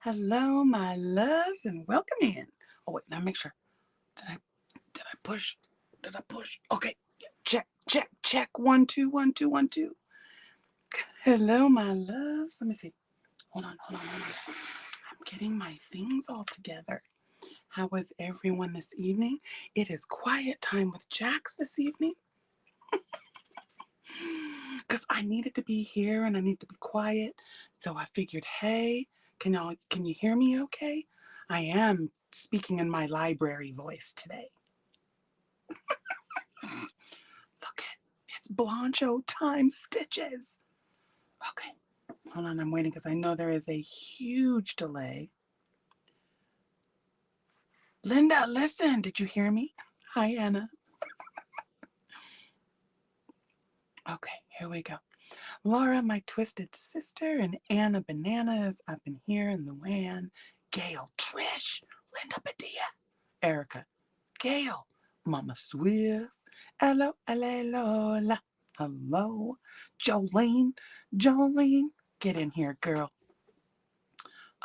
Hello, my loves, and welcome in. Oh wait, now make sure. Did I push? Did I push? Okay, yeah, check, check, check. 1 2 1 2 1 2. Hello, my loves. Let me see. Hold on. I'm getting my things all together. How is everyone this evening? It is quiet time with Jax this evening because I needed to be here and I need to be quiet. So I figured, hey, can you hear me okay? I am speaking in my library voice today. Look it's Bloncho time stitches. Okay, hold on, I'm waiting because I know there is a huge delay. Linda, listen, did you hear me? Hi, Anna. Okay, here we go. Laura, my twisted sister, and Anna Bananas up in here in the WAN. Gail, Trish, Linda Padilla, Erica, Gail, Mama Swift, hello, hello, Lola, hello, Jolene, get in here, girl.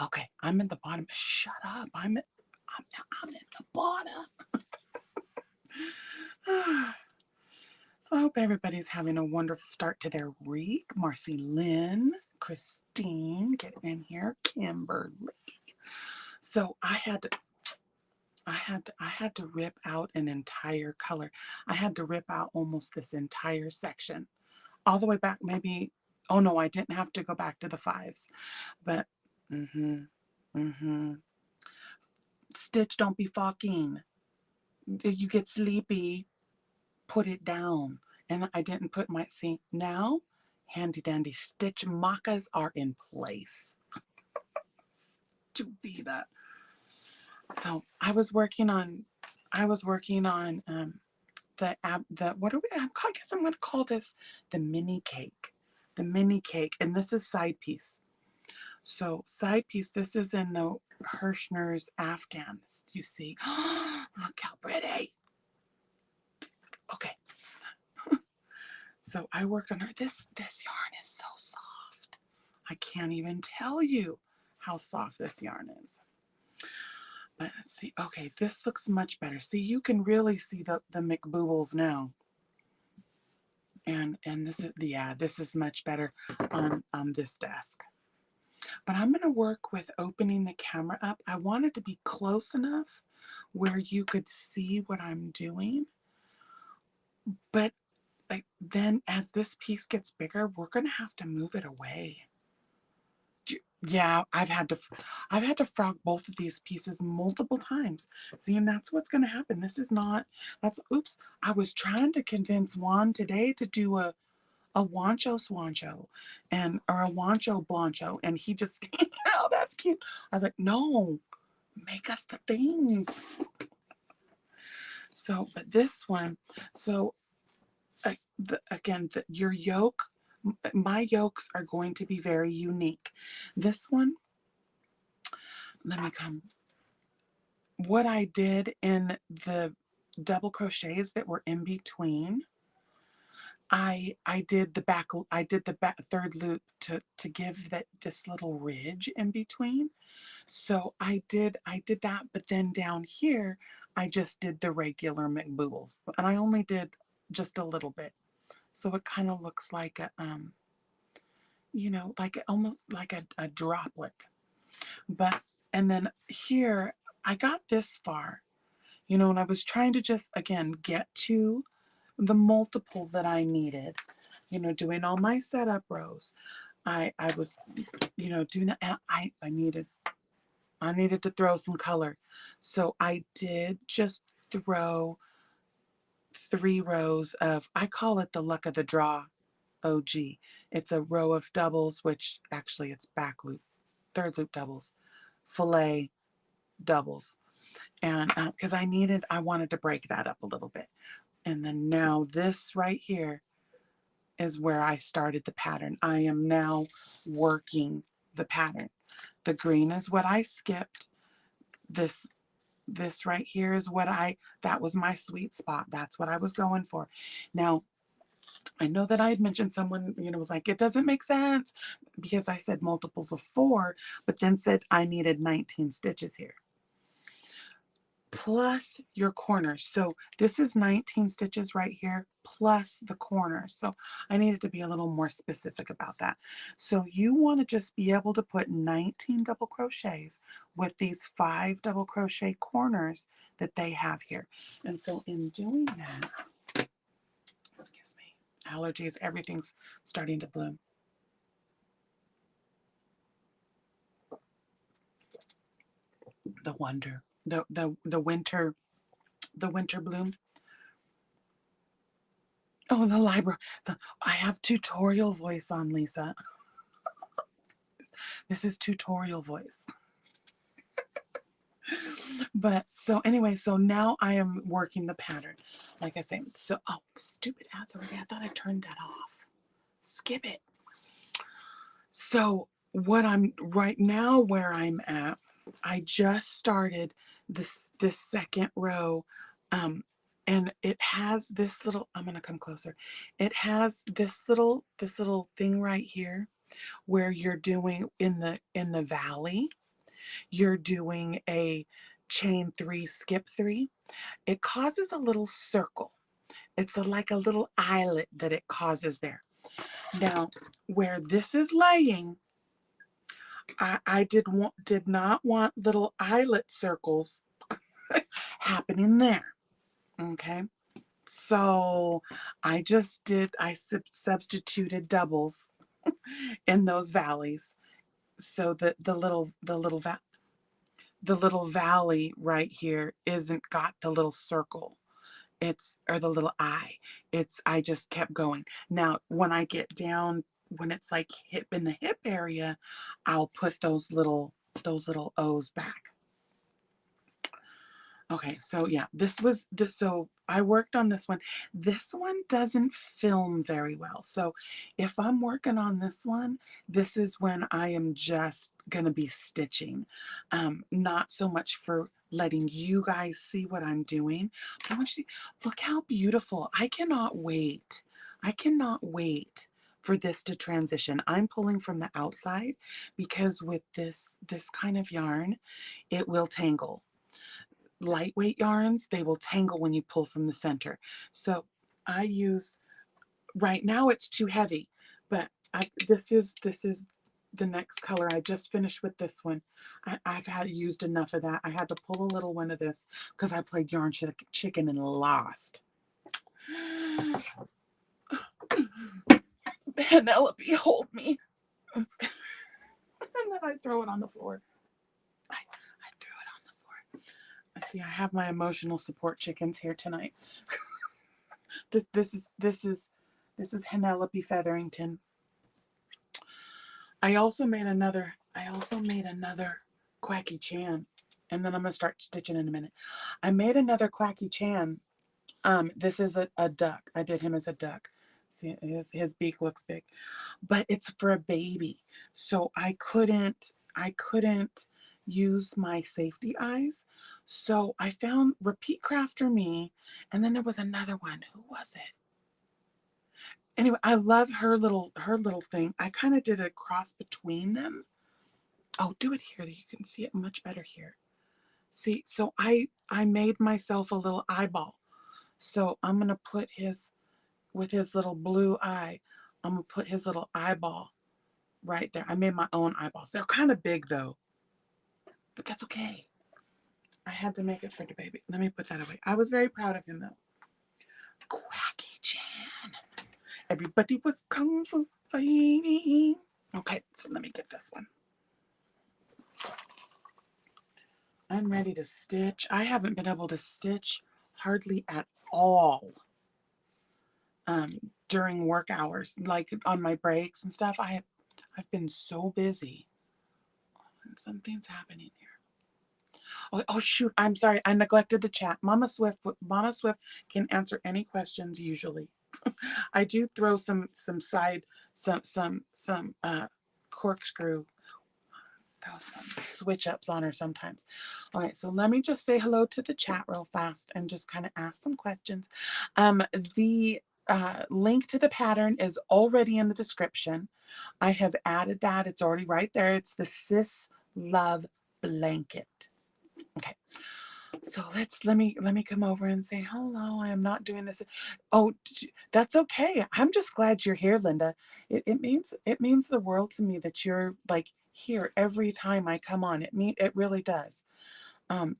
Okay, I'm in the bottom. Shut up. I'm in the bottom. So I hope everybody's having a wonderful start to their week. Marcy Lynn, Christine, get in here. Kimberly. So I had to rip out an entire color. I had to rip out almost this entire section. All the way back, maybe, oh no, I didn't have to go back to the 5s. But Stitch, don't be fucking. You get sleepy, put it down. And I didn't put my, see, now, handy dandy stitch markers are in place to be that. So I was working on the what do we, I guess I'm going to call this the mini cake. The mini cake, and this is side piece. So side piece, this is in the Hirschner's Afghans, you see. Look how pretty. Okay. So I worked on her. This yarn is so soft. I can't even tell you how soft this yarn is. But let's see. Okay, this looks much better. See, you can really see the McBoobles now. And this is, yeah, this is much better on this desk. But I'm going to work with opening the camera up. I want it to be close enough where you could see what I'm doing. But like, then as this piece gets bigger, we're going to have to move it away. Yeah, I've had to frog both of these pieces multiple times. See, and that's what's going to happen. This is not, oops, I was trying to convince Juan today to do a Wancho Swancho or a Wancho Bloncho, and he just, oh, that's cute. I was like, no, make us the things. So, but this one, so again, your yoke, my yokes are going to be very unique. This one, let me come. What I did in the double crochets that were in between, I did the back third loop to give this little ridge in between. So I did that, but then down here I just did the regular McBoobles, and I only did just a little bit. So it kind of looks like a like almost like a droplet. But and then here I got this far, and I was trying to just again get to the multiple that I needed, doing all my setup rows. I was, doing that, and I needed to throw some color. So I did just throw 3 rows of, I call it the luck of the draw OG. It's a row of doubles, which actually it's back loop, third loop doubles, fillet doubles. And because I wanted to break that up a little bit. And then now this right here is where I started the pattern. I am now working the pattern. The green is what I skipped. This right here is that was my sweet spot. That's what I was going for. Now, I know that I had mentioned someone, was like, it doesn't make sense because I said multiples of 4, but then said I needed 19 stitches here. Plus your corners. So this is 19 stitches right here plus the corners. So I needed to be a little more specific about that. So you want to just be able to put 19 double crochets with these 5 double crochet corners that they have here. And so in doing that, excuse me, allergies, everything's starting to bloom. The wonder, the winter bloom. Oh, the library. I have tutorial voice on, Lisa. This is tutorial voice. But so anyway, so now I am working the pattern. Like I say, so, oh, stupid ads already. I thought I turned that off. Skip it. So what I'm right now where I'm at, I just started this second row, and it has this little, I'm gonna come closer. It has this little thing right here where you're doing in the valley, you're doing a chain 3, skip 3. It causes a little circle. It's like a little eyelet that it causes there. Now, where this is laying, I did not want little eyelet circles happening there. Okay. So I substituted doubles in those valleys so that the little valley right here isn't got the little circle. Or the little eye. I just kept going. Now, when I get down, when it's like in the hip area, I'll put those little O's back. Okay, so yeah, so I worked on this one. This one doesn't film very well. So if I'm working on this one, this is when I am just gonna be stitching. Not so much for letting you guys see what I'm doing. But I want you to look how beautiful. I cannot wait. I cannot wait for this to transition. I'm pulling from the outside because with this kind of yarn, it will tangle. Lightweight yarns, they will tangle when you pull from the center. So I use, right now it's too heavy, but this is the next color. I just finished with this one. I've used enough of that. I had to pull a little one of this because I played yarn chicken and lost. Penelope, hold me. And then I throw it on the floor. I threw it on the floor. See, I have my emotional support chickens here tonight. This is Penelope Featherington. I also made another Quacky Chan, and then I'm gonna start stitching in a minute. I made another Quacky Chan. This is a duck. I did him as a duck. See, his beak looks big, but it's for a baby, so I couldn't use my safety eyes. So I found Repeat Crafter Me, and then there was another one. Who was it? Anyway, I love her little thing. I kind of did a cross between them. Oh, do it here. You can see it much better here. See, so I made myself a little eyeball. So I'm gonna put with his little blue eye, I'm gonna put his little eyeball right there. I made my own eyeballs. They're kind of big though, but that's okay. I had to make it for the baby. Let me put that away. I was very proud of him though. Quacky Chan. Everybody was kung fu fighting. Okay, so let me get this one. I'm ready to stitch. I haven't been able to stitch hardly at all during work hours, like on my breaks and stuff. I've been so busy. And something's happening here. Oh shoot, I'm sorry. I neglected the chat. Mama Swift can answer any questions usually. I do throw some corkscrew, some switch ups on her sometimes. All right, so let me just say hello to the chat real fast and just kind of ask some questions. The link to the pattern is already in the description. I have added that. It's already right there. It's the Sis Love Blanket. Okay. So let me come over and say hello. I am not doing this. Oh, that's okay. I'm just glad you're here, Linda. It means the world to me that you're like here every time I come on. It really does.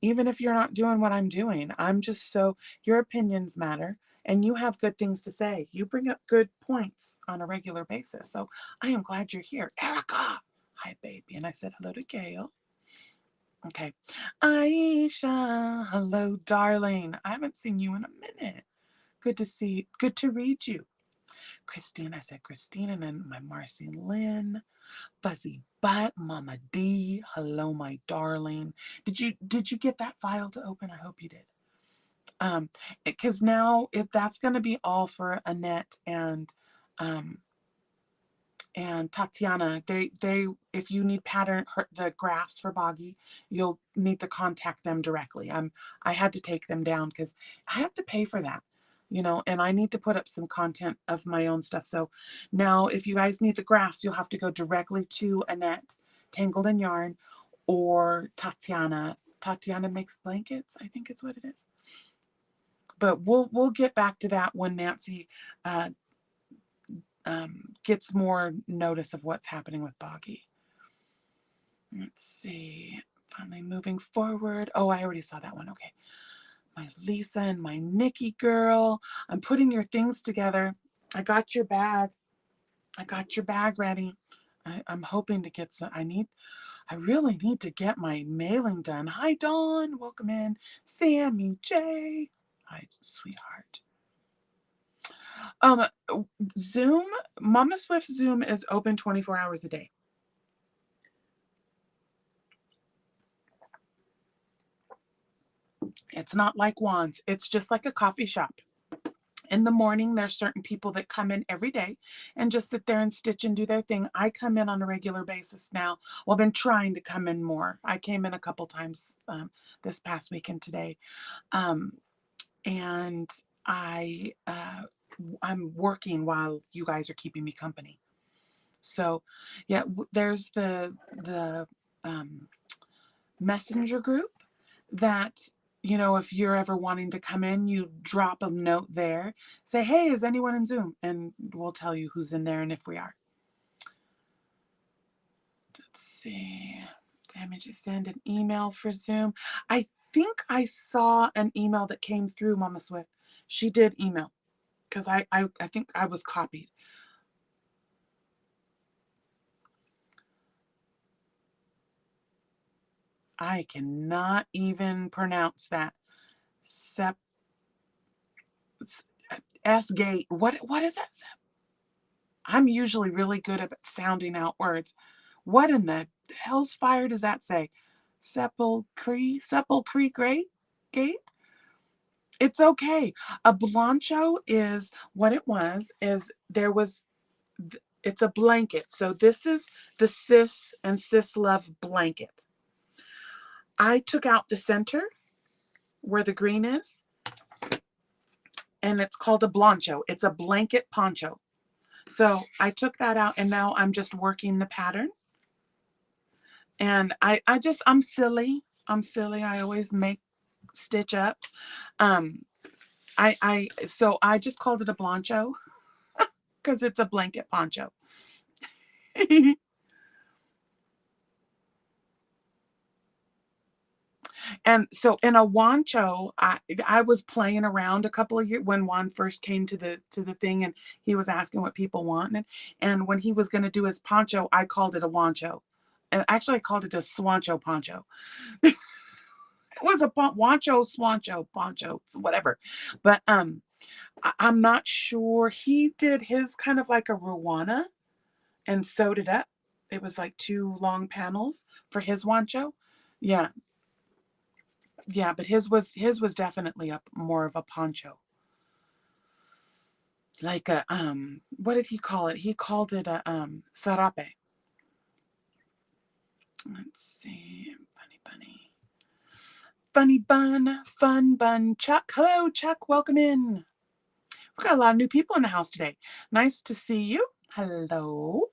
Even if you're not doing what I'm doing, I'm just so your opinions matter and you have good things to say. You bring up good points on a regular basis. So I am glad you're here. Erica. Hi, baby. And I said hello to Gail. Okay. Aisha, hello, darling. I haven't seen you in a minute. Good to read you. Christine, I said Christine, and then my Marcy Lynn, Fuzzy Butt, Mama D, hello, my darling. Did you get that file to open? I hope you did. Because now if that's going to be all for Annette and Tatiana, they if you need the graphs for Boggy, you'll need to contact them directly. I had to take them down because I have to pay for that, and I need to put up some content of my own stuff. So now if you guys need the graphs, you'll have to go directly to Annette, Tangled in Yarn, or Tatiana. Tatiana Makes Blankets, I think it's what it is. But we'll get back to that when Nancy gets more notice of what's happening with Boggy. Let's see. Finally moving forward. Oh, I already saw that one. Okay. My Lisa and my Nikki girl. I'm putting your things together. I got your bag. I got your bag ready. I'm hoping to get some. I really need to get my mailing done. Hi, Dawn. Welcome in. Sammy J. Hi, sweetheart. Zoom, Mama Swift Zoom is open 24 hours a day. It's not like Wands. It's just like a coffee shop. In the morning, there's certain people that come in every day and just sit there and stitch and do their thing. I come in on a regular basis now. Well, I've been trying to come in more. I came in a couple times this past week and today. And I'm working while you guys are keeping me company. So, yeah, there's the messenger group that, if you're ever wanting to come in, you drop a note there. Say, hey, is anyone in Zoom? And we'll tell you who's in there and if we are. Let's see. Damage to send an email for Zoom. I think I saw an email that came through, Mama Swift. She did email because I think I was copied. I cannot even pronounce that. S-gate. What is that? I'm usually really good at sounding out words. What in the hell's fire does that say? Sepulchre gate? It's okay. A Bloncho is what it was, it's a blanket. So this is the Sis and Sis Love blanket. I took out the center where the green is, and it's called a Bloncho. It's a blanket poncho. So I took that out and now I'm just working the pattern. And I'm silly. I always make stitch up. So I just called it a Bloncho because it's a blanket poncho. And so in a Wancho, I was playing around a couple of years when Juan first came to the thing, and he was asking what people wanted. And when he was going to do his poncho, I called it a Wancho. And actually I called it a Swancho poncho. It was a Wancho, Swancho, poncho, whatever. But I'm not sure. He did his kind of like a Ruana and sewed it up. It was like 2 long panels for his Wancho. Yeah. Yeah, but his was definitely more of a poncho. Like a what did he call it? He called it a sarape. Let's see. Funny bunny. Funny bun, fun bun. Chuck. Hello, Chuck. Welcome in. We've got a lot of new people in the house today. Nice to see you. Hello.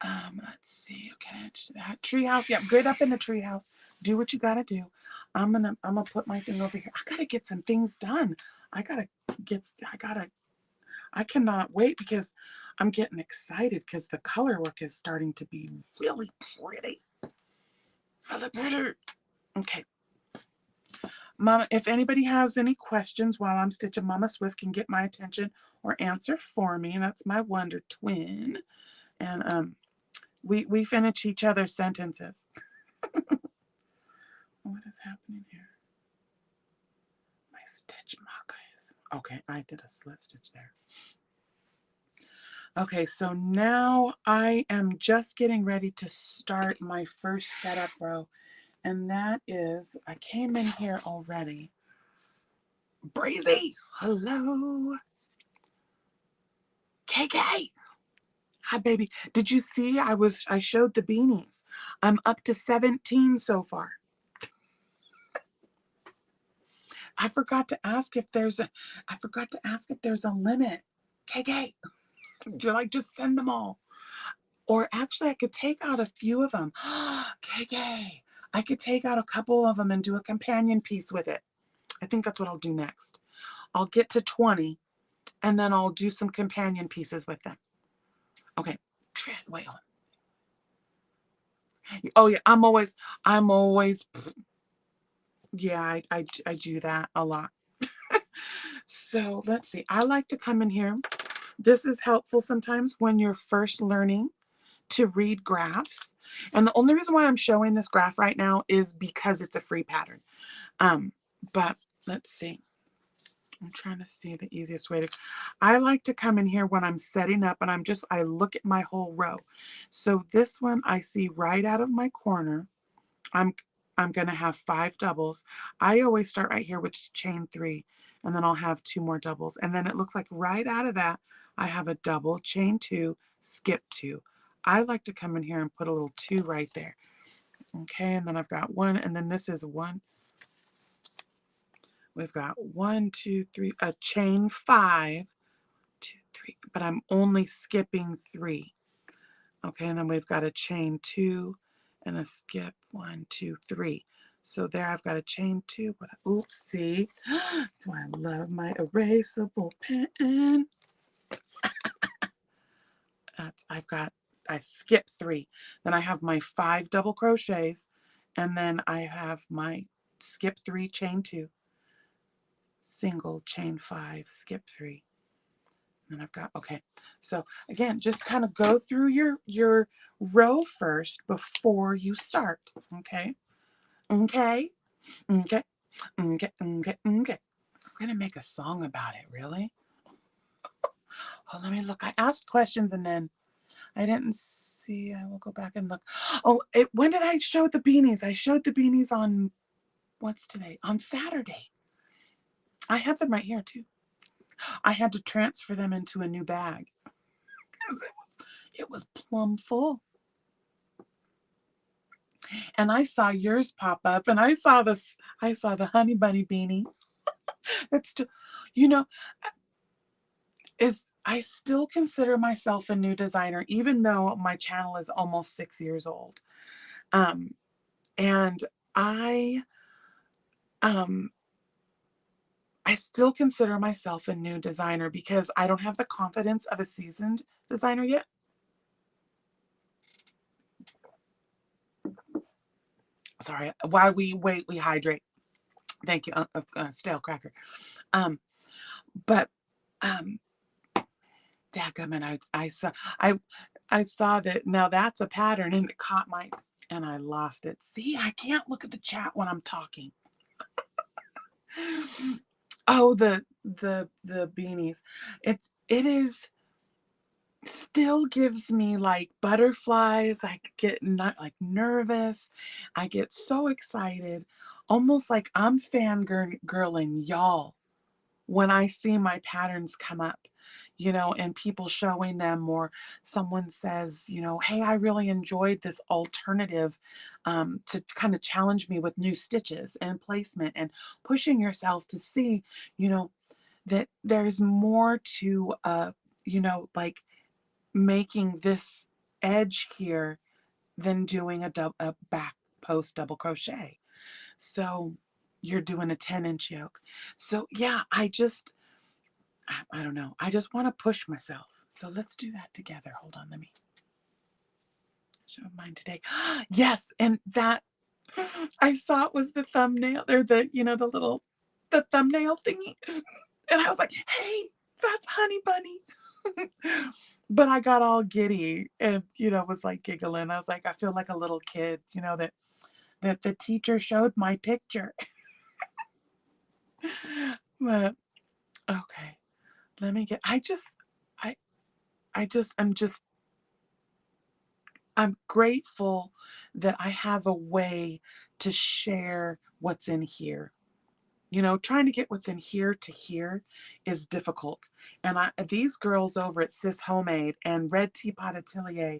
Let's see. Okay, that treehouse. Yep, good up in the treehouse. Do what you gotta do. I'm gonna put my thing over here. I gotta get some things done. I cannot wait because I'm getting excited because the color work is starting to be really pretty. Really pretty. Okay. Mama, if anybody has any questions while I'm stitching, Mama Swift can get my attention or answer for me. That's my wonder twin. And we finish each other's sentences. What is happening here? My stitch marker is okay. I did a slip stitch there. Okay, so now I am just getting ready to start my first setup row, and that is, I came in here already. Breezy, hello. KK, hi baby. Did you see I showed the beanies? I'm up to 17 so far. I forgot to ask if there's a limit. KK, you're like, just send them all. Or actually, I could take out a few of them. KK, I could take out a couple of them and do a companion piece with it. I think that's what I'll do next. I'll get to 20, and then I'll do some companion pieces with them. Okay, wait on. Oh yeah, I'm always, yeah, I do that a lot. So let's see. I like to come in here. This is helpful sometimes when you're first learning to read graphs. And the only reason why I'm showing this graph right now is because it's a free pattern. But let's see. I'm trying to see the easiest way to, I like to come in here when I'm setting up and I look at my whole row. So this one I see right out of my corner. I'm going to have 5 doubles. I always start right here with chain 3, and then I'll have 2 more doubles. And then it looks like right out of that, I have a double, chain 2, skip 2. I like to come in here and put a little 2 right there. Okay, and then I've got 1, and then this is 1. We've got 1, 2, 3, a chain 5, 2, 3, but I'm only skipping 3. Okay, and then we've got a chain 2 and a skip 1, 2, 3. So there I've got a chain 2, but oopsie. So I love my erasable pen. I skip 3. Then I have my 5 double crochets, and then I have my skip 3, chain 2, single, chain 5, skip 3. And I've got, okay. So again, just kind of go through your row first before you start. Okay. Okay. Okay. Okay. Okay. Okay. I'm gonna make a song about it, really? Oh, let me look. I asked questions and then I didn't see. I will go back and look. Oh, when did I show the beanies? I showed the beanies on, what's today? On Saturday. I have them right here too. I had to transfer them into a new bag because it was plumb full. And I saw yours pop up, and I saw the honey bunny beanie. That's still, you know, I still consider myself a new designer, even though my channel is almost 6 years old. And I still consider myself a new designer because I don't have the confidence of a seasoned designer yet. Sorry, while we wait, we hydrate. Thank you, stale cracker. But dadgummit, I saw that now that's a pattern and it caught my, and I lost it. See, I can't look at the chat when I'm talking. Oh, the beanies. It is still gives me like butterflies. I get not like nervous. I get so excited, almost like I'm fangirling y'all when I see my patterns come up, and people showing them, or someone says, hey, I really enjoyed this alternative, to kind of challenge me with new stitches and placement and pushing yourself to see, that there's more to, you know, like making this edge here than doing a back post double crochet. So you're doing a 10-inch yoke. So yeah, I don't know. I just want to push myself. So let's do that together. Hold on, let me show mine today. Yes, and that I saw it was the thumbnail or the, you know, the thumbnail thingy. And I was like, hey, that's Honey Bunny. But I got all giddy and, you know, was like giggling. I was like, I feel like a little kid, you know, that the teacher showed my picture. But okay, let me get, I, I'm grateful that I have a way to share what's in here. You know, trying to get what's in here to here is difficult. And these girls over at Sis Homemade and Red Teapot Atelier,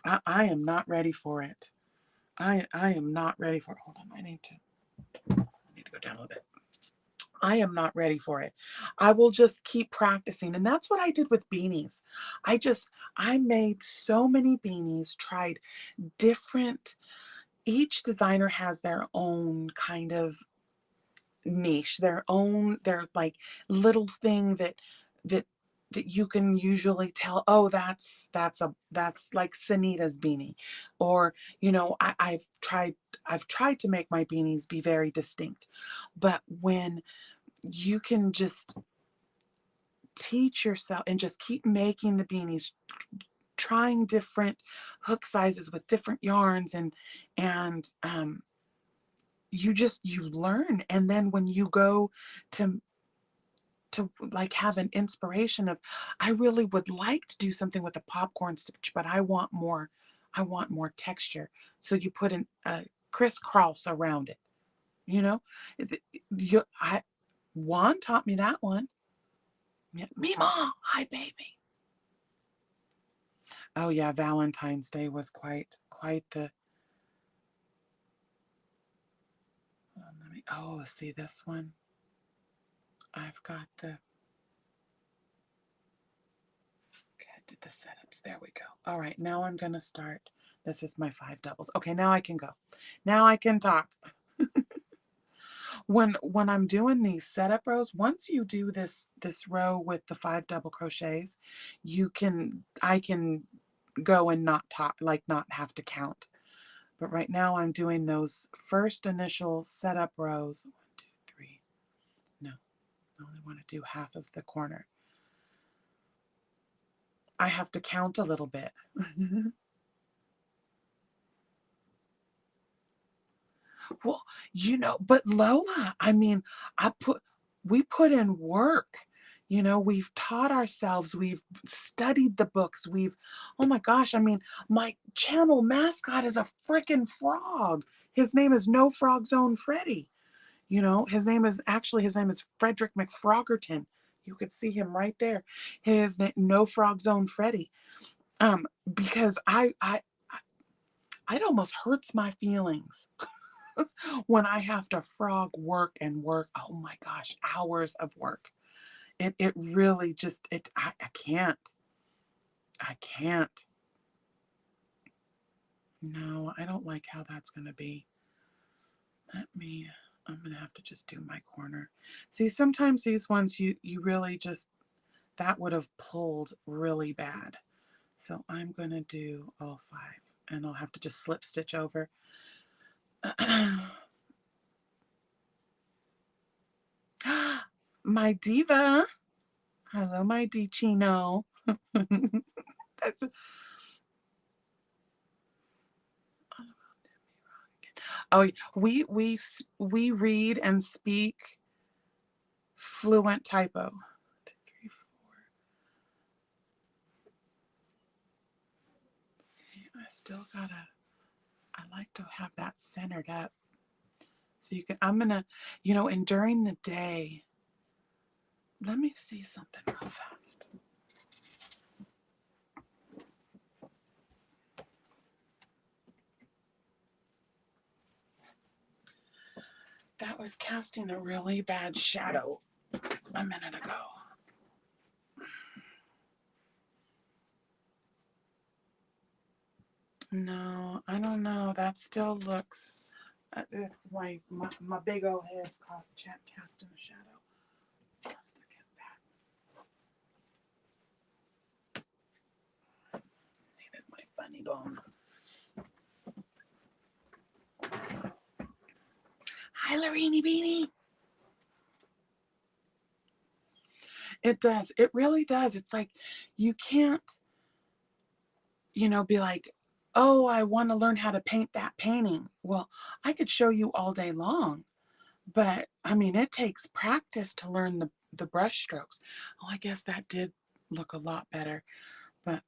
I am not ready for it. I am not ready for it. Hold on, I need to go down a little bit. I am not ready for it. I will just keep practicing. And that's what I did with beanies. I made so many beanies, tried different, each designer has their own kind of niche, their like little thing that that you can usually tell, oh, that's like Sanita's beanie. Or, you know, I've tried to make my beanies be very distinct. But when you can just teach yourself and just keep making the beanies, trying different hook sizes with different yarns and you learn. And then when you go to like have an inspiration of, I really would like to do something with a popcorn stitch, but I want more texture. So you put a crisscross around it, you know. I Juan taught me that one. Yeah, Mima, hi baby. Oh yeah, Valentine's Day was quite the. Let me. Oh, see this one. I've got the. Okay, I did the setups. There we go. All right, now I'm gonna start. This is my 5 doubles. Okay, now I can go. Now I can talk. When I'm doing these setup rows, once you do this row with the 5 double crochets, I can go and not talk, like not have to count. But right now I'm doing those first initial setup rows. 1, 2, 3. No, I only want to do half of the corner. I have to count a little bit. Well, you know, but Lola, I mean, we put in work. You know, we've taught ourselves, we've studied the books, oh my gosh, I mean, my channel mascot is a freaking frog. His name is No Frog Zone Freddy. You know, his name is Frederick McFroggerton. You could see him right there. His name, No Frog Zone Freddy. Because it almost hurts my feelings when I have to frog work and work. Oh my gosh, hours of work. It really just I can't. I can't. No, I don't like how that's gonna be. I'm gonna have to just do my corner. See, sometimes these ones you really just, that would have pulled really bad. So I'm gonna do all 5 and I'll have to just slip stitch over. My diva. Hello, my Dicino. That's oh, we read and speak fluent typo. 2, 3, 4. See, I still gotta. I like to have that centered up. So you can. I'm gonna, you know, and during the day. Let me see something real fast. That was casting a really bad shadow a minute ago. No, I don't know. That still looks, it's my big old head's caught cast in the shadow. I'll have to get that. Needed my funny bone. Hi, Lorini Beanie. It does. It really does. It's like you can't, be like, oh, I want to learn how to paint that painting. Well, I could show you all day long, but I mean, it takes practice to learn the brush strokes. Oh, I guess that did look a lot better, but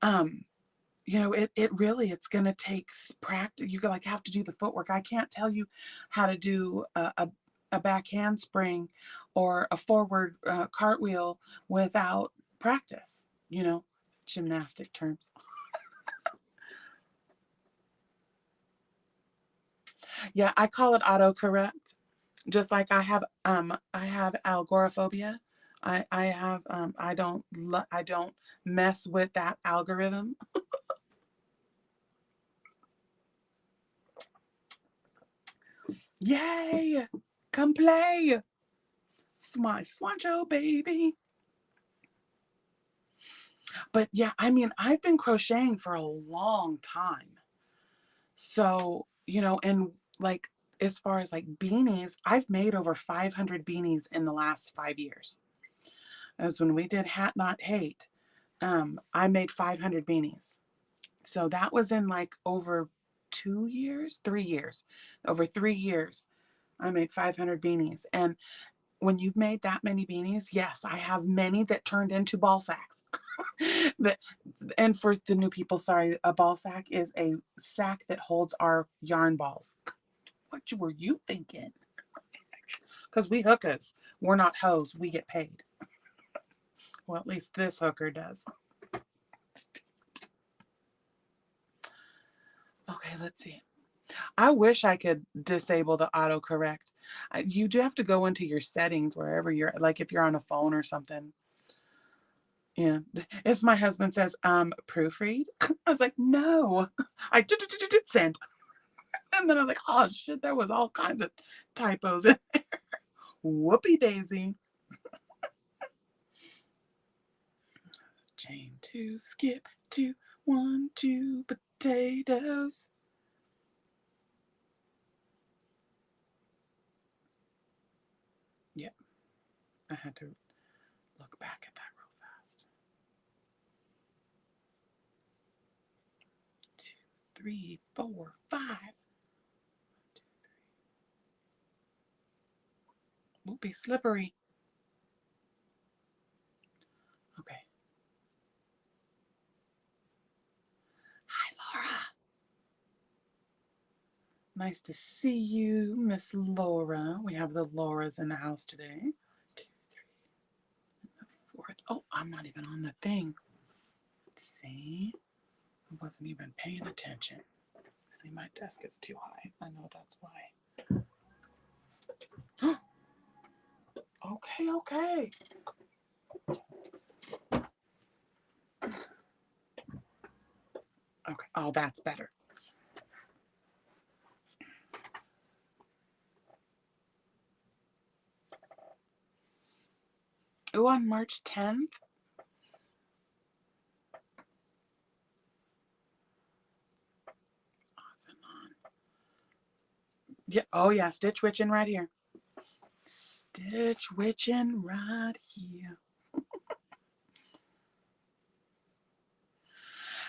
it really, it's going to take practice. You like have to do the footwork. I can't tell you how to do a back handspring or a forward cartwheel without practice, gymnastic terms. Yeah, I call it autocorrect. Just like I have agoraphobia. I don't mess with that algorithm. Yay! Come play. It's my Bloncho baby. But yeah, I mean, I've been crocheting for a long time. So, and like as far as like beanies, I've made over 500 beanies in the last 5 years. As when we did Hat Not Hate, I made 500 beanies. So that was in like over 2 years, 3 years. Over 3 years, I made 500 beanies. And when you've made that many beanies, yes, I have many that turned into ball sacks. And for the new people, sorry, a ball sack is a sack that holds our yarn balls. What were you thinking? Because we hookers, we're not hoes, we get paid. Well, at least this hooker does. Okay, let's see. I wish I could disable the autocorrect. You do have to go into your settings wherever you're, like if you're on a phone or something. Yeah, as my husband says, proofread. I was like, no, I did send. And then I was like, oh shit, there was all kinds of typos in there. Whoopie daisy. Chain 2, skip 2, 1, 2 potatoes. Yep, I had to look back at that real fast. 2, 3, 4, 5. 1, 2, 3. Won't be slippery. Okay. Hi, Laura. Nice to see you, Miss Laura. We have the Lauras in the house today. 1, 2, 3. And the 4th. Oh, I'm not even on the thing. See? I wasn't even paying attention. See, my desk is too high. I know that's why. Okay, okay. Okay, oh, that's better. Oh, on March 10th? Off and on. Yeah, oh yeah, stitch witching right here. Stitch witching right here.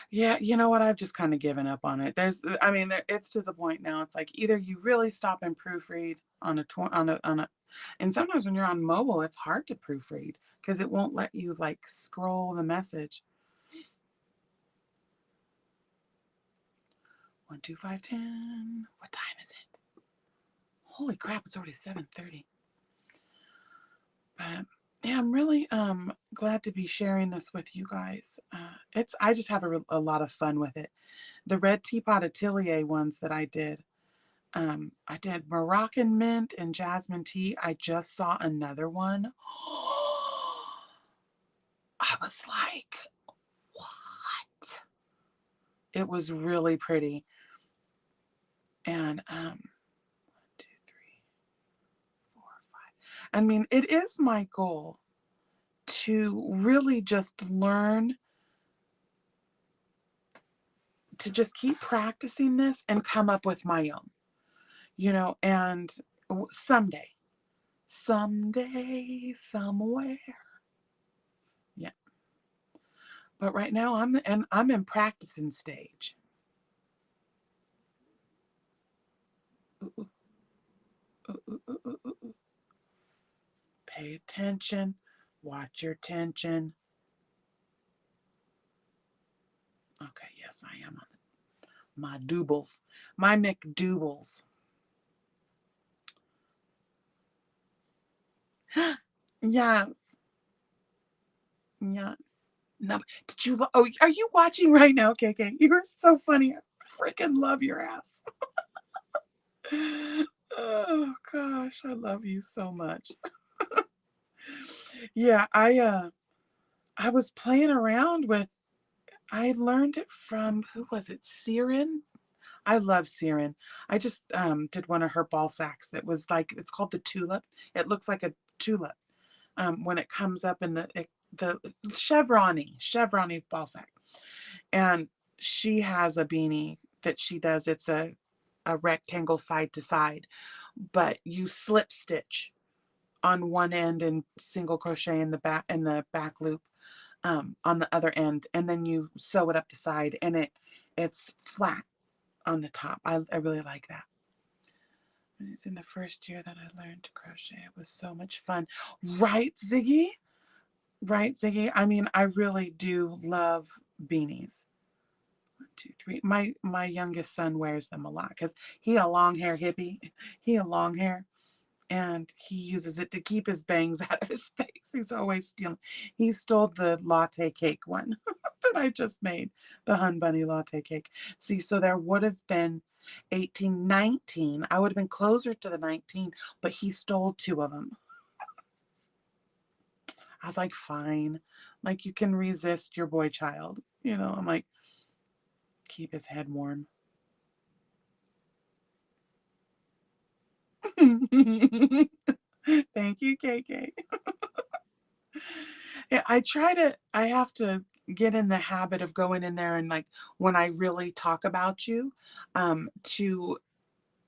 Yeah, you know what? I've just kind of given up on it. It's to the point now. It's like either you really stop and proofread on a, and sometimes when you're on mobile, it's hard to proofread because it won't let you like scroll the message. 1, 2, 5, 10. What time is it? Holy crap! It's already 7:30. But yeah, I'm really glad to be sharing this with you guys. I just have a lot of fun with it. The Red Teapot Atelier ones that I did, I did Moroccan mint and jasmine tea. I just saw another one. I was like, what? It was really pretty. And 1, 2, 3, 4, 5. I mean, it is my goal to really just learn to just keep practicing this and come up with my own, and someday, somewhere. Yeah. But right now I'm in practicing stage. Ooh, ooh, ooh, ooh, ooh, ooh, ooh. Pay attention. Watch your tension. Okay, yes, I am on my doubles. My McDoubles. Yes. Yes. No, did you? Oh, are you watching right now, KK? You're so funny. I freaking love your ass. Oh gosh, I love you so much. Yeah, I was playing around with. I learned it from who was it? Siren. I love Siren. I just did one of her ball sacks that was like it's called the tulip. It looks like a tulip when it comes up in the chevrony ball sack. And she has a beanie that she does. It's a rectangle side to side, but you slip stitch on one end and single crochet in the back loop on the other end, and then you sew it up the side, and it's flat on the top. I really like that. It was in the first year that I learned to crochet. It was so much fun. Right, Ziggy? Right, Ziggy? I mean, I really do love beanies. 1, 2, 3. My youngest son wears them a lot because he a long hair hippie. He a long hair. And he uses it to keep his bangs out of his face. He's always stealing. He stole the latte cake one that I just made, the Hun Bunny latte cake. See, so there would have been 18, 19. I would have been closer to the 19, but he stole 2 of them. I was like, fine. Like, you can resist your boy child. I'm like, keep his head warm. Thank you, KK. Yeah, I have to get in the habit of going in there and like when I really talk about you, to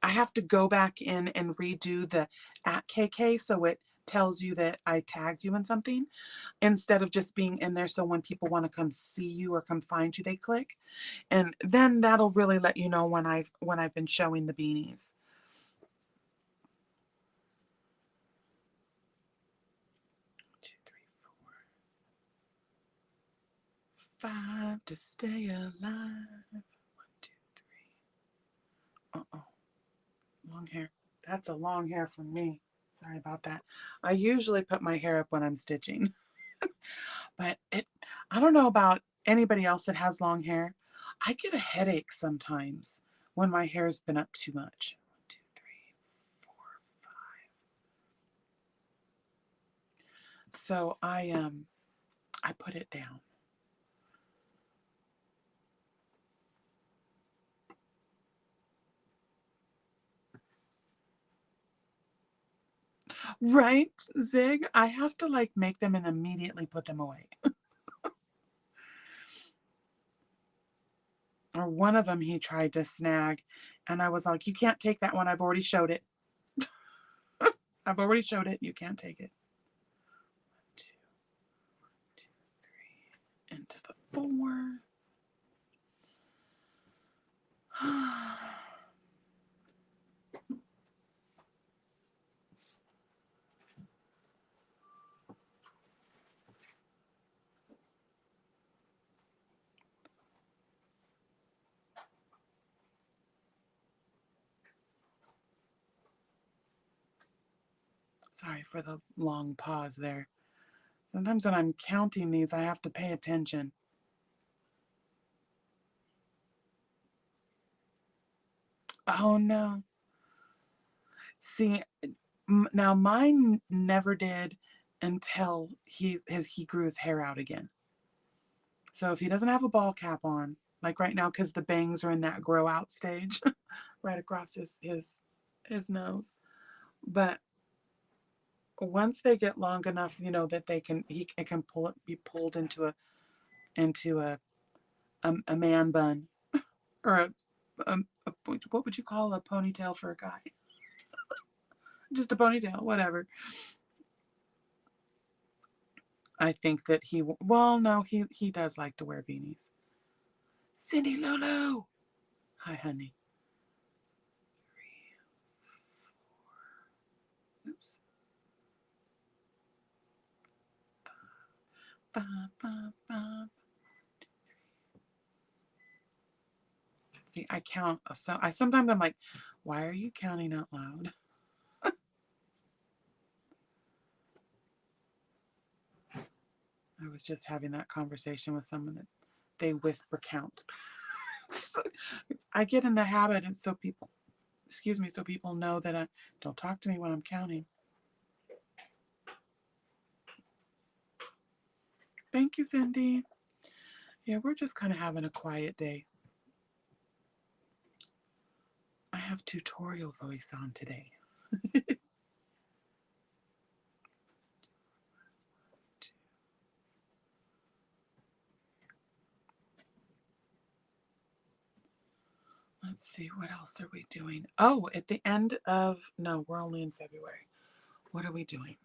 I have to go back in and redo the at KK so it tells you that I tagged you in something instead of just being in there so when people want to come see you or come find you, they click. And then that'll really let you know when I've been showing the beanies. 2, 3, 4, 5 to stay alive. 1, 2, 3. Uh-oh. Long hair. That's a long hair for me. Sorry about that. I usually put my hair up when I'm stitching. But I don't know about anybody else that has long hair. I get a headache sometimes when my hair's been up too much. 1, 2, 3, 4, 5. So I put it down. Right, Zig? I have to like make them and immediately put them away. Or one of them he tried to snag, and I was like, you can't take that one. I've already showed it. I've already showed it. You can't take it. 1, 2, 2, 3, into the 4. Sorry for the long pause there. Sometimes when I'm counting these, I have to pay attention. Oh no. See, now mine never did until he grew his hair out again. So if he doesn't have a ball cap on, like right now, because the bangs are in that grow out stage, right across his nose. But once they get long enough, that it can be pulled into a man bun, or a what would you call a ponytail for a guy? Just a ponytail, whatever. I think that well, no, he does like to wear beanies. Cindy Lulu. Hi, honey. 3, 4. Oops. 5, 5, 5. See, I count. So sometimes I'm like, why are you counting out loud? I was just having that conversation with someone that they whisper count. I get in the habit, and so people, so people know that I don't talk to me when I'm counting. Thank you, Cindy. Yeah, we're just kind of having a quiet day. I have tutorial voice on today. Let's see, what else are we doing? Oh, at the end of, no, we're only in February. What are we doing?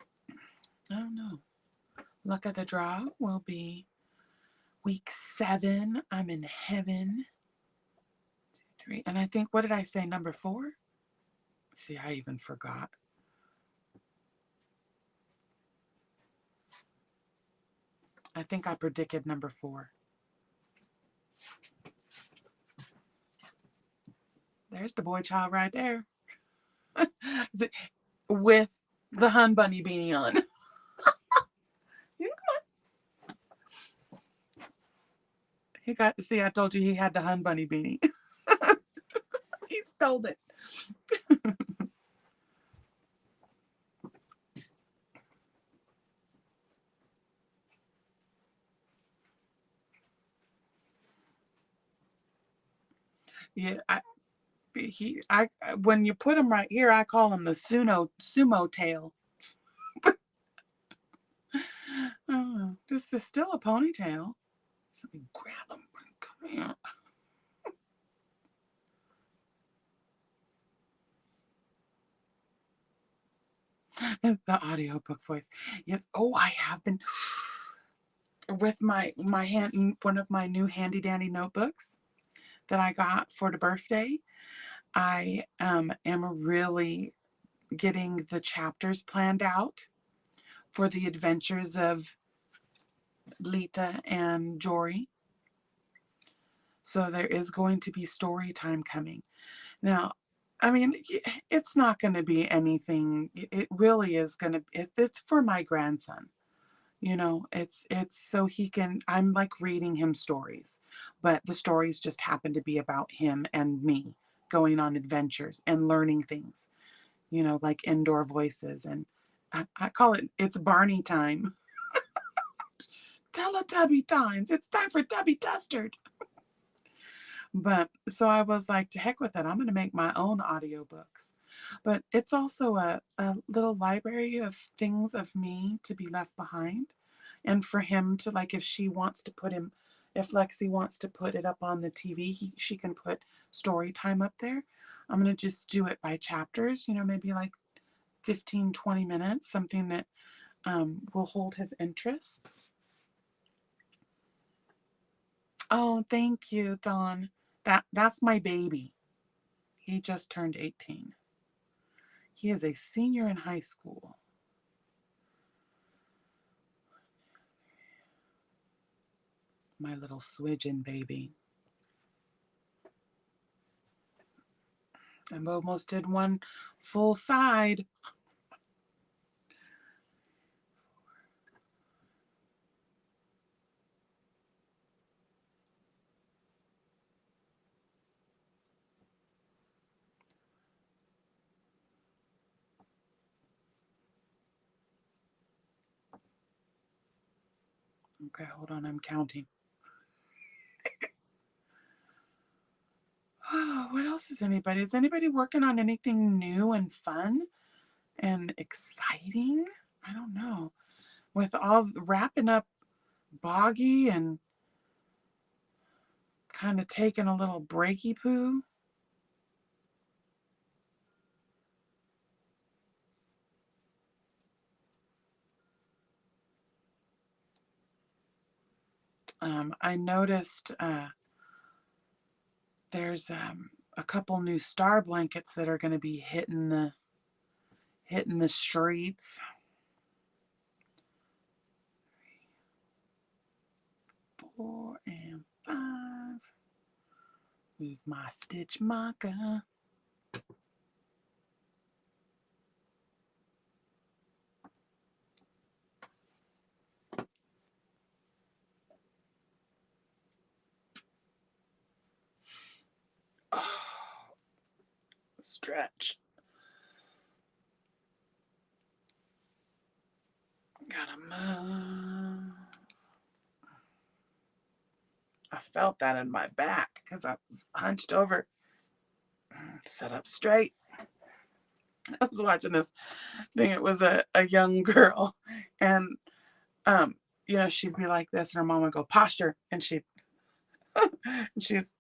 I don't know. Luck of the draw will be week 7. I'm in heaven. 2, 3. And I think, what did I say, number 4? See, I even forgot. I think I predicted number 4. There's the boy child right there. With the Hun Bunny beanie on. He got to see, I told you he had the Hun Bunny beanie. He stole it. Yeah, when you put him right here, I call him the sumo tail. Oh, this is still a ponytail. So let me grab him. Come here. The audiobook voice. Yes. Oh, I have been with my hand, one of my new handy dandy notebooks that I got for the birthday. I am really getting the chapters planned out for the adventures of Lita and Jory. So there is going to be story time coming. Now, I mean, it's not going to be anything. It really is going to, it's for my grandson. It's so he can, I'm like reading him stories, but the stories just happen to be about him and me going on adventures and learning things, like indoor voices. And I call it's Barney time. Teletubby times. It's time for Tubby Tustard. But so I was like, to heck with it. I'm going to make my own audiobooks. But it's also a little library of things of me to be left behind. And for him to, like, if Lexi wants to put it up on the TV, she can put story time up there. I'm going to just do it by chapters, maybe like 15, 20 minutes, something that will hold his interest. Oh, thank you, Dawn. That's my baby. He just turned 18. He is a senior in high school. My little swidgen baby. I almost did one full side. Okay, hold on, I'm counting. Oh, what else is anybody? Is anybody working on anything new and fun and exciting? I don't know. With all wrapping up Boggy and kind of taking a little breaky poo. I noticed there's a couple new star blankets that are going to be hitting the streets. 4 and 5 with my stitch marker. Oh, stretch. Gotta move. I felt that in my back because I was hunched over, set up straight. I was watching this thing. It was a young girl, and she'd be like this, and her mom would go posture, and she's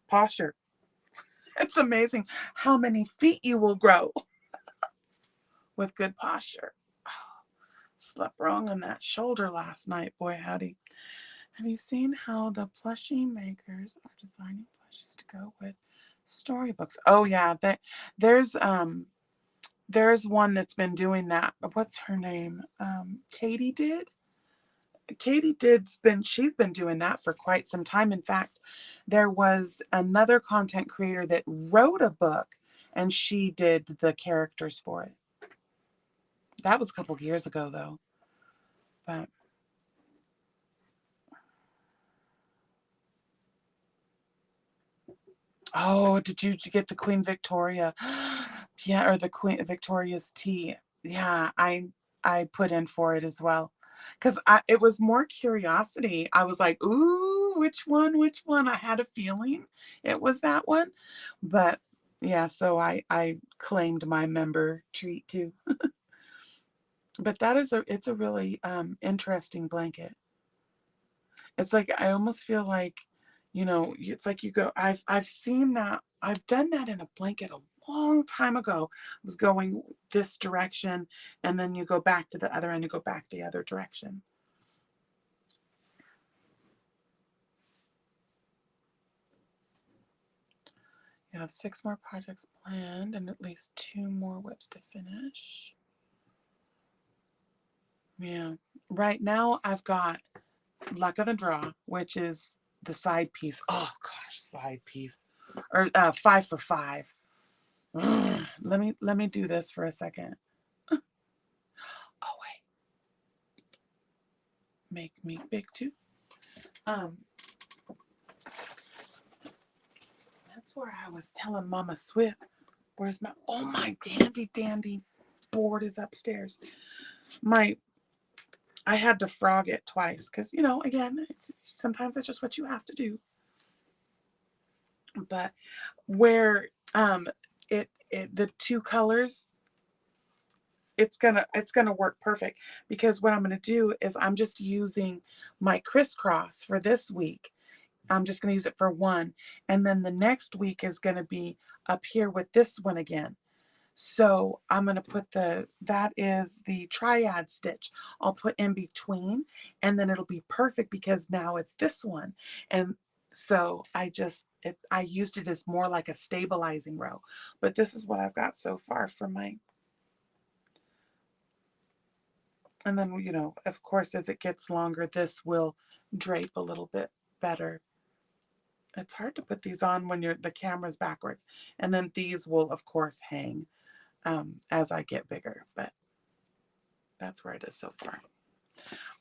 posture. It's amazing how many feet you will grow with good posture. Slept wrong on that shoulder last night, boy howdy. Have you seen how the plushie makers are designing plushies to go with storybooks? Oh yeah, there's one that's been doing that. What's her name? Katie did. She's been doing that for quite some time. In fact, there was another content creator that wrote a book and she did the characters for it. That was a couple years ago though. But oh, did you get the Queen Victoria? Yeah, or the Queen Victoria's tea. Yeah, I put in for it as well. Because it was more curiosity. I was like, ooh, which one? Which one? I had a feeling it was that one. But yeah, so I claimed my member treat too. But it's a really interesting blanket. It's like I almost feel like, it's like you go, I've seen that, I've done that in a blanket a long time ago. I was going this direction, and then you go back to the other end, you go back the other direction. You have 6 more projects planned and at least 2 more whips to finish. Yeah. Right now I've got Luck of the Draw, which is the side piece. Oh gosh, side piece. Or 5 for 5. Let me do this for a second. Oh wait. Make me big too. That's where I was telling Mama Swift. Where's my dandy dandy board is upstairs. I had to frog it twice because, again, sometimes that's just what you have to do. But where the 2 colors, it's gonna work perfect, because what I'm gonna do is I'm just using my crisscross for this week. I'm just gonna use it for 1, and then the next week is gonna be up here with this one again. So I'm going to put that is the triad stitch. I'll put in between, and then it'll be perfect because now it's this one. And so I used it as more like a stabilizing row, but this is what I've got so far for my, and then, of course, as it gets longer, this will drape a little bit better. It's hard to put these on when the camera's backwards. And then these will, of course, hang as I get bigger, but that's where it is so far.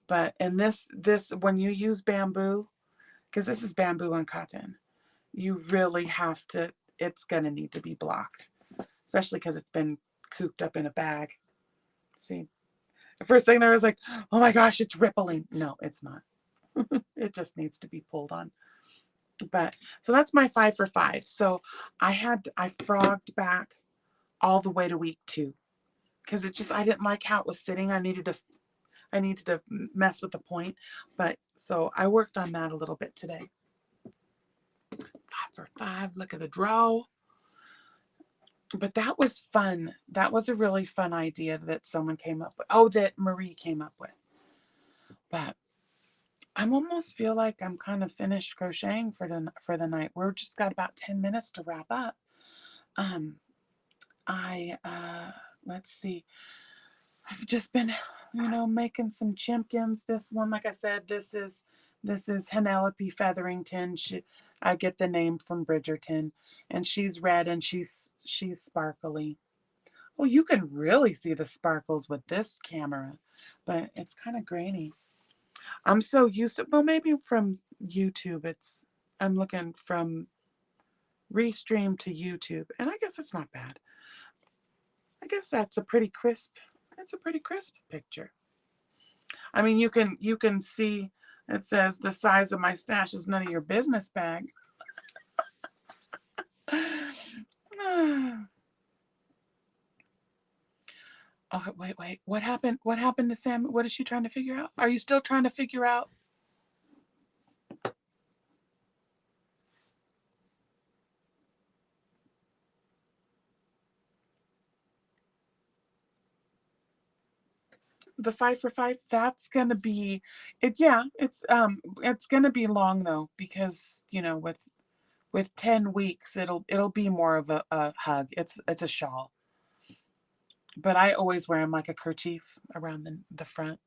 But in this when you use bamboo, because this is bamboo and cotton, you really have to, it's going to need to be blocked, especially because it's been cooped up in a bag. See, the first thing there was like, oh my gosh, it's rippling. No, it's not. It just needs to be pulled on. But so that's my 5 for 5. So I frogged back all the way to week 2 because I didn't like how it was sitting. I needed to mess with the point. But so I worked on that a little bit today. 5 for 5. Look at the draw. But that was fun. That was a really fun idea that someone came up with. Oh, that Marie came up with. But I almost feel like I'm kind of finished crocheting for the night. We're just got about 10 minutes to wrap up. Let's see. I've just been, making some chimpkins. This one, like I said, this is Penelope Featherington. I get the name from Bridgerton, and she's red and she's sparkly. Oh, you can really see the sparkles with this camera, but it's kind of grainy. I'm so used to, well, maybe from YouTube. I'm looking from Restream to YouTube, and I guess it's not bad. I guess that's a pretty crisp picture. I mean, you can see it says the size of my stash is none of your business bag. Oh, wait. What happened? What happened to Sam? What is she trying to figure out? Are you still trying to figure out? The 5 for 5, that's gonna be it. Yeah, it's gonna be long though, because with 10 weeks it'll be more of a hug. It's a shawl. But I always wear them like a kerchief around the front.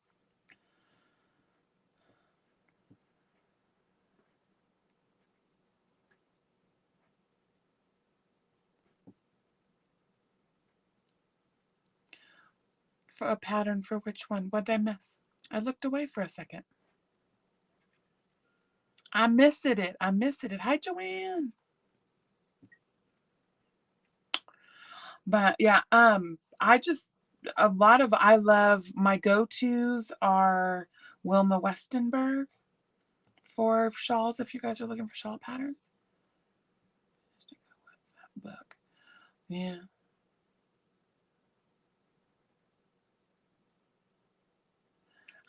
For a pattern for which one? What did I miss? I looked away for a second. I missed it. Hi, Joanne. But yeah, I love my go-tos are Wilma Westenberg for shawls, if you guys are looking for shawl patterns. Just to go with that book. Yeah.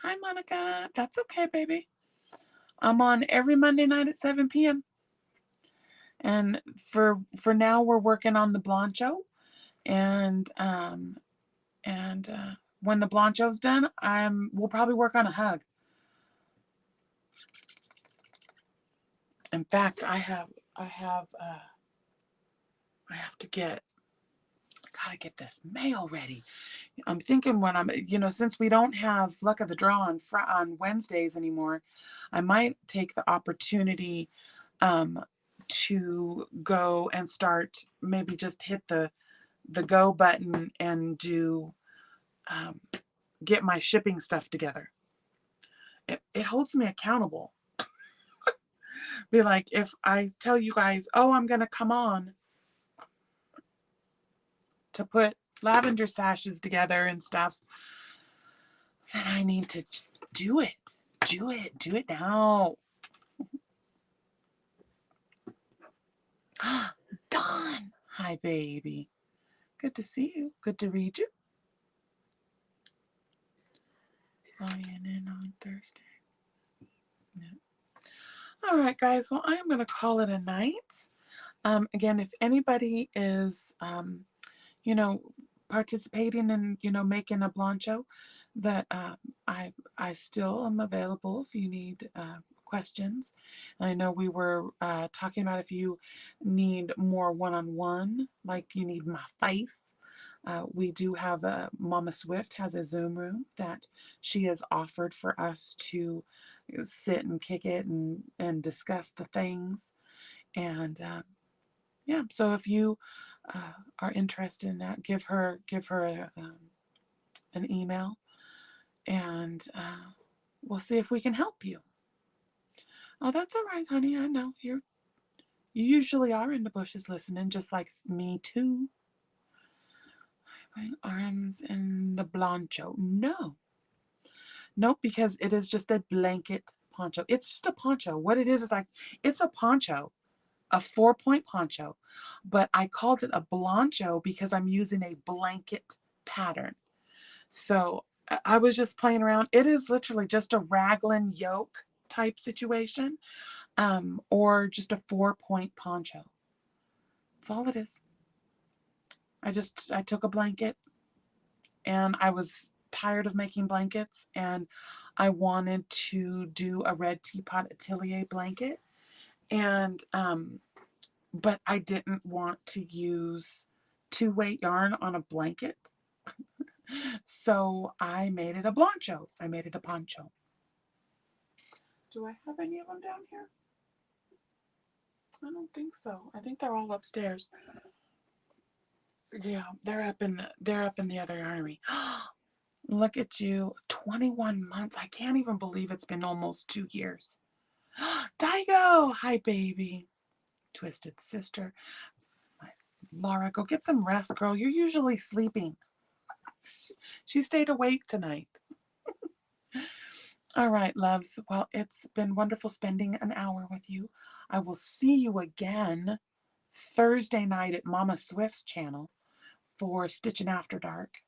Hi, Monica. That's okay, baby. I'm on every Monday night at 7 p.m. And for now, we're working on the Bloncho, and when the Bloncho's done, we'll probably work on a hug. In fact, I gotta get this mail ready. I'm thinking when since we don't have luck of the draw on Wednesdays anymore, I might take the opportunity to go and start, maybe just hit the go button and do get my shipping stuff together. It holds me accountable. Be like, if I tell you guys, oh, I'm gonna come on to put lavender sashes together and stuff, then I need to just do it. Do it now. Dawn. Hi, baby. Good to see you. Good to read you. Flying in on Thursday. Yeah. All right, guys. Well, I am going to call it a night. Again, if anybody is, participating in, making a Bloncho, that I still am available if you need questions. I know we were talking about if you need more one-on-one, like you need my face. We do have Mama Swift has a Zoom room that she has offered for us to sit and kick it and discuss the things. And yeah, so if you are interested in that, give her an email, and we'll see if we can help you. Oh, that's all right, honey. I know you usually are in the bushes listening, just like me too. Arms in the Bloncho. No. Nope, because it is just a blanket poncho. It's just a poncho. What it is like, it's a poncho, a 4-point poncho, but I called it a Bloncho because I'm using a blanket pattern. So I was just playing around. It is literally just a raglan yoke type situation, or just a 4-point poncho. That's all it is. I took a blanket, and I was tired of making blankets, and I wanted to do a red teapot atelier blanket, and but I didn't want to use 2-weight yarn on a blanket. So I made it a Bloncho. I made it a poncho. Do I have any of them down here? I don't think so. I think they're all upstairs. Yeah, they're up in the other armory. Look at you. 21 months. I can't even believe it's been almost 2 years. Daigo! Hi, baby. Twisted sister. Laura, go get some rest, girl. You're usually sleeping. She stayed awake tonight. All right, loves. Well, it's been wonderful spending an hour with you. I will see you again Thursday night at Mama Swift's channel for Stitching After Dark.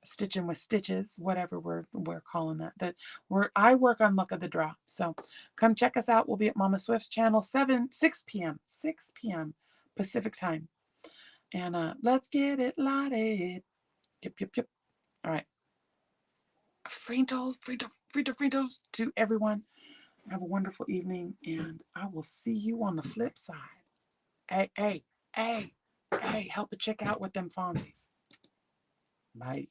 Stitching with Stitches, whatever we're calling that. I work on Luck of the Draw. So come check us out. We'll be at Mama Swift's channel 6 p.m. Pacific time. And let's get it lotted. Yep. All right. Fritos to everyone. Have a wonderful evening, and I will see you on the flip side. Hey, help a chick out with them Fonzies. Bye.